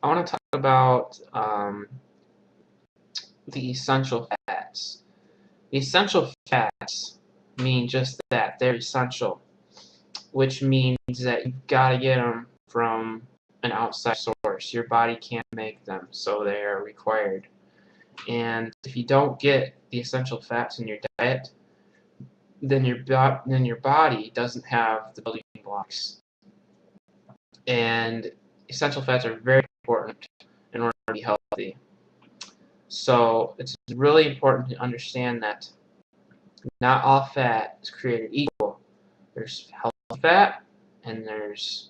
I want to talk about the essential fats. The essential fats mean just that. They're essential, which means that you've got to get them from an outside source. Your body can't make them, so they are required. And if you don't get the essential fats in your diet, then your body doesn't have the building blocks. And essential fats are very important in order to be healthy. So it's really important to understand that not all fat is created equal. There's healthy fat and there's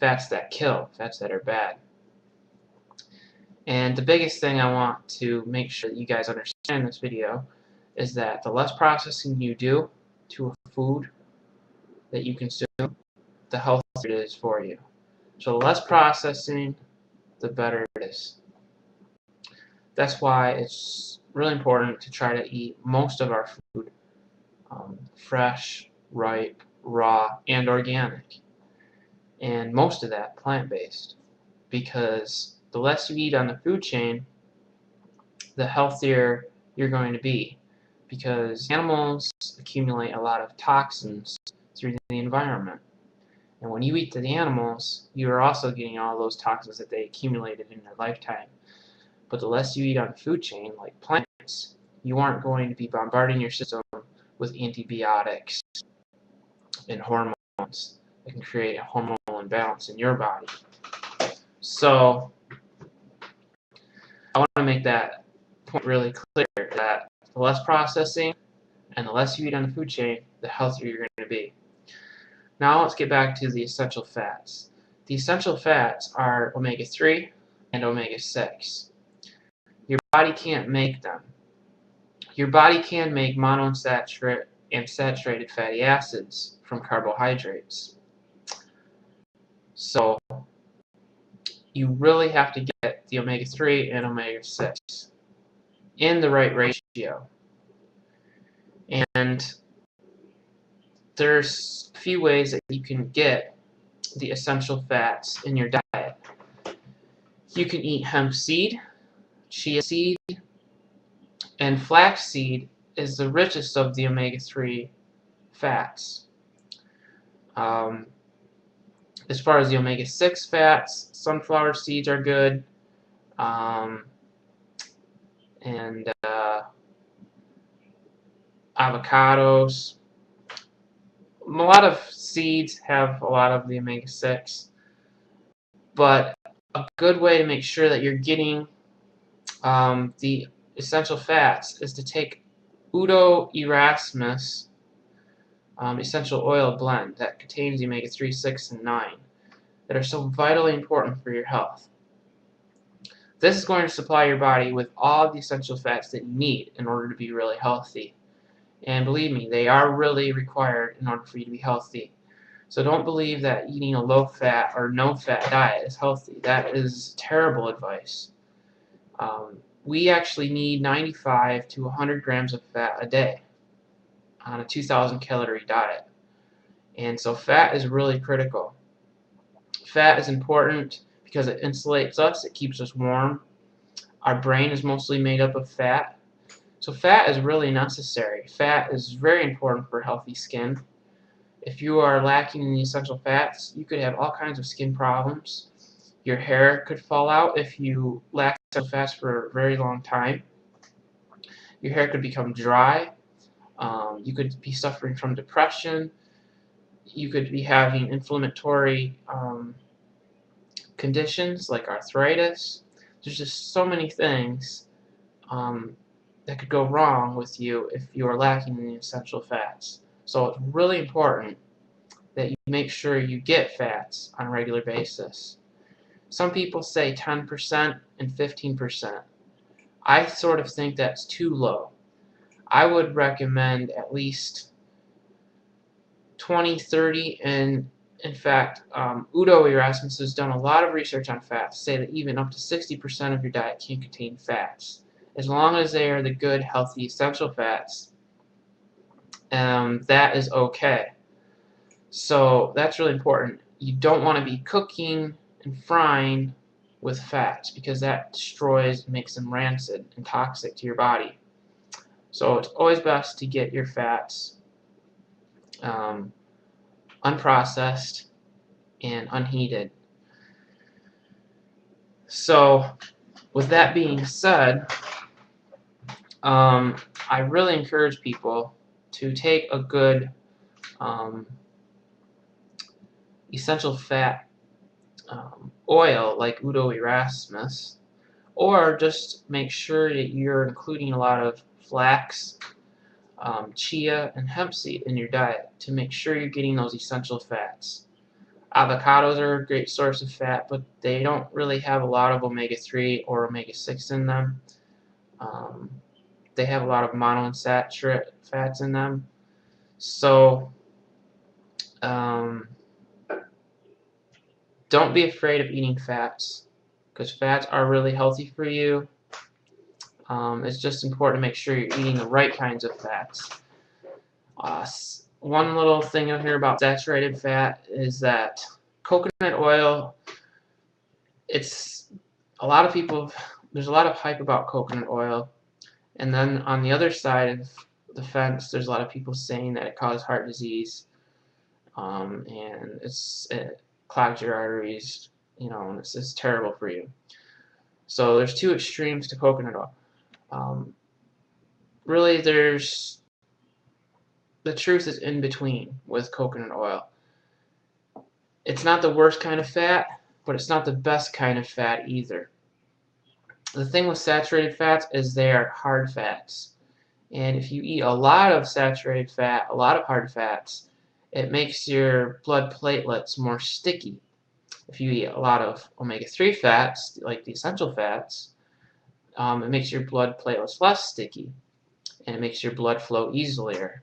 fats that kill, fats that are bad. And the biggest thing I want to make sure that you guys understand in this video is that the less processing you do to a food that you consume, the healthier it is for you. So the less processing, the better it is. That's why it's really important to try to eat most of our food fresh, ripe, raw, and organic. And most of that plant-based. Because the less you eat on the food chain, the healthier you're going to be. Because animals accumulate a lot of toxins through the environment. And when you eat the animals, you are also getting all those toxins that they accumulated in their lifetime. But the less you eat on the food chain, like plants, you aren't going to be bombarding your system with antibiotics and hormones that can create a hormonal imbalance in your body. So I want to make that point really clear, that the less processing and the less you eat on the food chain, the healthier you're going to be. Now let's get back to the essential fats. The essential fats are omega-3 and omega-6. Your body can't make them. Your body can make monounsaturated and saturated fatty acids from carbohydrates. So you really have to get the omega-3 and omega-6 in the right ratio. And there's a few ways that you can get the essential fats in your diet. You can eat hemp seed, chia seed, and flaxseed is the richest of the omega-3 fats. As far as the omega-6 fats, sunflower seeds are good, and avocados. A lot of seeds have a lot of the omega-6, but a good way to make sure that you're getting the essential fats is to take Udo Erasmus essential oil blend that contains the omega-3, 6, and 9 that are so vitally important for your health. This is going to supply your body with all the essential fats that you need in order to be really healthy. And believe me, they are really required in order for you to be healthy. So don't believe that eating a low-fat or no-fat diet is healthy. That is terrible advice. We actually need 95 to 100 grams of fat a day on a 2,000 calorie diet. And so fat is really critical. Fat is important because it insulates us, it keeps us warm. Our brain is mostly made up of fat. So fat is really necessary. Fat is very important for healthy skin. If you are lacking in the essential fats, you could have all kinds of skin problems. Your hair could fall out if you lack essential fats for a very long time. Your hair could become dry. You could be suffering from depression. You could be having inflammatory conditions like arthritis. There's just so many things that could go wrong with you if you are lacking in the essential fats. So it's really important that you make sure you get fats on a regular basis. Some people say 10% and 15%. I sort of think that's too low. I would recommend at least 20, 30, and in fact, Udo Erasmus has done a lot of research on fats, say that even up to 60% of your diet can contain fats. As long as they are the good, healthy, essential fats, that is okay. So that's really important. You don't want to be cooking and frying with fats, because that destroys and makes them rancid and toxic to your body. So it's always best to get your fats unprocessed and unheated. So with that being said, I really encourage people to take a good essential fat oil like Udo Erasmus, or just make sure that you're including a lot of flax, chia, and hemp seed in your diet to make sure you're getting those essential fats. Avocados are a great source of fat, but they don't really have a lot of omega-3 or omega-6 in them. They have a lot of monounsaturated fats in them. So don't be afraid of eating fats, because fats are really healthy for you. It's just important to make sure you're eating the right kinds of fats. One little thing I hear about saturated fat is that coconut oil, there's a lot of hype about coconut oil, and then on the other side of the fence there's a lot of people saying that it causes heart disease, and it clogs your arteries, and it's just terrible for you. So there's two extremes to coconut oil. Really, the truth is in between with coconut oil. It's not the worst kind of fat, but it's not the best kind of fat either. The thing with saturated fats is they are hard fats. And if you eat a lot of saturated fat, a lot of hard fats, it makes your blood platelets more sticky. If you eat a lot of omega-3 fats, like the essential fats, it makes your blood platelets less sticky, and it makes your blood flow easier.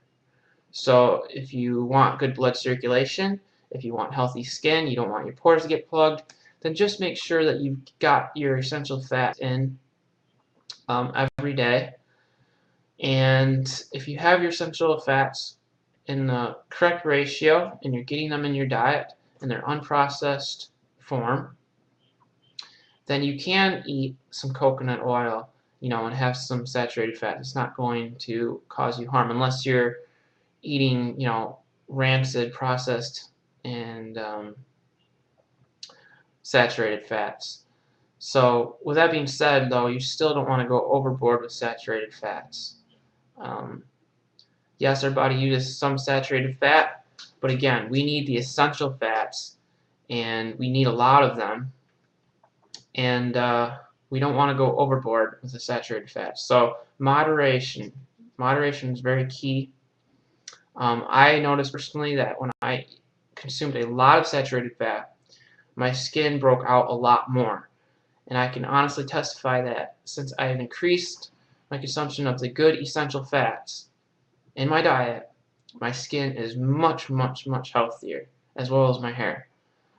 So if you want good blood circulation, if you want healthy skin, you don't want your pores to get plugged, then just make sure that you've got your essential fats in every day. And if you have your essential fats in the correct ratio and you're getting them in your diet in their unprocessed form, then you can eat some coconut oil, and have some saturated fat. It's not going to cause you harm unless you're eating, rancid, processed, and saturated fats. So with that being said, though, you still don't want to go overboard with saturated fats. Yes, our body uses some saturated fat, but again, we need the essential fats, and we need a lot of them, and we don't want to go overboard with the saturated fats. So moderation is very key. I noticed personally that when I consumed a lot of saturated fat, my skin broke out a lot more. And I can honestly testify that since I have increased my consumption of the good essential fats in my diet, my skin is much, much, much healthier, as well as my hair.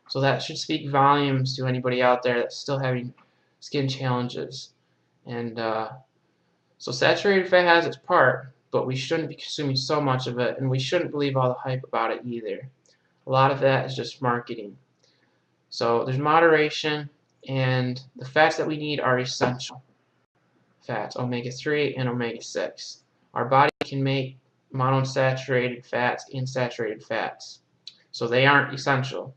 So that should speak volumes to anybody out there that's still having skin challenges. And so saturated fat has its part, but we shouldn't be consuming so much of it, and we shouldn't believe all the hype about it either. A lot of that is just marketing. So there's moderation, and the fats that we need are essential fats, omega-3 and omega-6. Our body can make monounsaturated fats and saturated fats, so they aren't essential.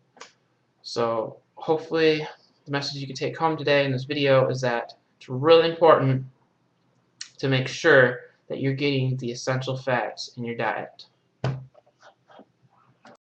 So hopefully the message you can take home today in this video is that it's really important to make sure that you're getting the essential fats in your diet.